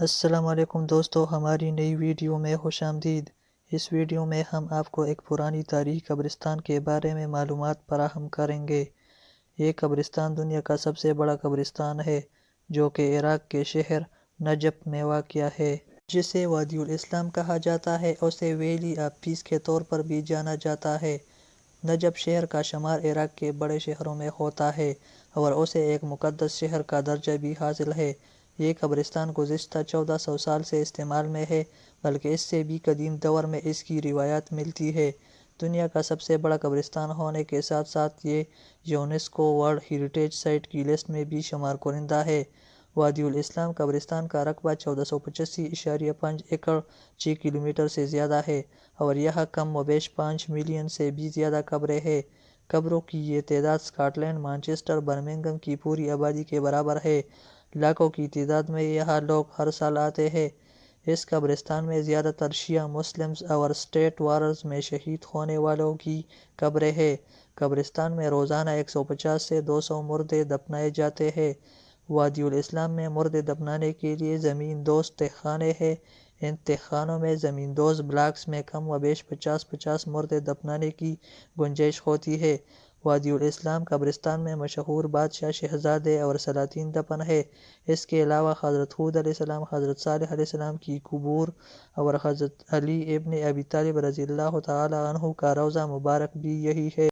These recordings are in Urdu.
السلام علیکم دوستو، ہماری نئی ویڈیو میں خوش آمدید۔ اس ویڈیو میں ہم آپ کو ایک پرانی تاریخی قبرستان کے بارے میں معلومات فراہم کریں گے۔ یہ قبرستان دنیا کا سب سے بڑا قبرستان ہے جو کہ عراق کے شہر نجف میں واقع ہے، جسے وادی الاسلام کہا جاتا ہے۔ اسے ویلی آف پیس کے طور پر بھی جانا جاتا ہے۔ نجف شہر کا شمار عراق کے بڑے شہروں میں ہوتا ہے اور اسے ایک مقدس شہر کا درجہ بھی حاصل ہے۔ یہ قبرستان گزشتہ 1400 سال سے استعمال میں ہے، بلکہ اس سے بھی قدیم دور میں اس کی روایات ملتی ہے۔ دنیا کا سب سے بڑا قبرستان ہونے کے ساتھ ساتھ یہ یونیسکو ورلڈ ہیریٹیج سائٹ کی لسٹ میں بھی شمار کنندہ ہے۔ وادی الاسلام قبرستان کا رقبہ 1485.5 ایکڑ 6 کلومیٹر سے زیادہ ہے اور یہاں کم و بیش 5 ملین سے بھی زیادہ قبریں ہیں۔ قبروں کی یہ تعداد اسکاٹ لینڈ، مانچسٹر، برمنگھم کی پوری آبادی کے برابر ہے۔ لاکھوں کی تعداد میں یہاں لوگ ہر سال آتے ہیں۔ اس قبرستان میں زیادہ تر شیعہ مسلمز اور اسٹریٹ وارز میں شہید ہونے والوں کی قبریں ہیں۔ قبرستان میں روزانہ 150 سے 200 مردے دفنائے جاتے ہیں۔ وادی الاسلام میں مردے دفنانے کے لیے زمین دوز تہہ خانے ہیں۔ ان تہہ خانوں میں زمین دوز بلاکس میں کم و بیش 50 مردے دفنانے کی گنجائش ہوتی ہے۔ وادی الاسلام قبرستان میں مشہور بادشاہ، شہزادے اور سلاطین دفن ہیں۔ اس کے علاوہ حضرت ہود علیہ السلام، حضرت صالح علیہ السلام کی قبور اور حضرت علی ابن ابی طالب رضی اللہ تعالی عنہ کا روضہ مبارک بھی یہی ہے۔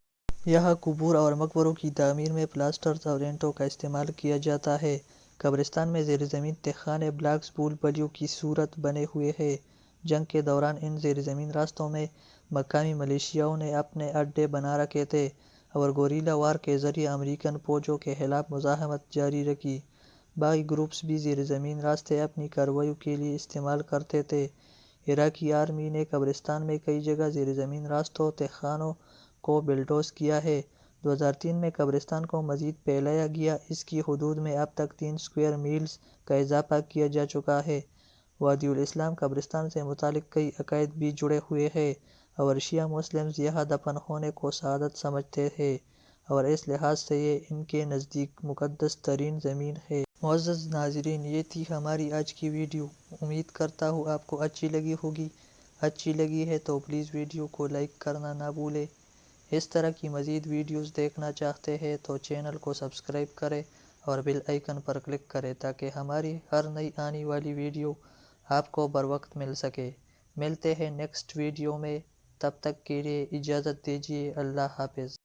یہاں قبور اور مقبروں کی تعمیر میں پلاسٹرز اور اینٹوں کا استعمال کیا جاتا ہے۔ قبرستان میں زیر زمین تہہ خانے بلاکس بھول بھولیوں کی صورت بنے ہوئے ہیں۔ جنگ کے دوران ان زیر زمین راستوں میں مقامی ملیشیاؤں نے اپنے اڈے بنا رکھے تھے اور گوریلا وار کے ذریعے امریکن فوجوں کے خلاف مزاحمت جاری رکھی۔ باغی گروپس بھی زیر زمین راستے اپنی کارروائیوں کے لیے استعمال کرتے تھے۔ عراقی آرمی نے قبرستان میں کئی جگہ زیر زمین راستوں، تہہ خانوں کو بلڈوز کیا ہے۔ 2003 میں قبرستان کو مزید پھیلایا گیا۔ اس کی حدود میں اب تک 3 اسکوائر میلز کا اضافہ کیا جا چکا ہے۔ وادی الاسلام قبرستان سے متعلق کئی عقائد بھی جڑے ہوئے ہیں اور شیعہ مسلمز یہاں دفن ہونے کو سعادت سمجھتے ہیں اور اس لحاظ سے یہ ان کے نزدیک مقدس ترین زمین ہے۔ معزز ناظرین، یہ تھی ہماری آج کی ویڈیو۔ امید کرتا ہوں آپ کو اچھی لگی ہوگی۔ اچھی لگی ہے تو پلیز ویڈیو کو لائک کرنا نہ بھولیں۔ اس طرح کی مزید ویڈیوز دیکھنا چاہتے ہیں تو چینل کو سبسکرائب کریں اور بیل آئیکن پر کلک کریں تاکہ ہماری ہر نئی آنے والی ویڈیو آپ کو بروقت مل سکے۔ ملتے ہیں نیکسٹ ویڈیو میں، تب تک کے لیے اجازت دیجیے۔ اللہ حافظ۔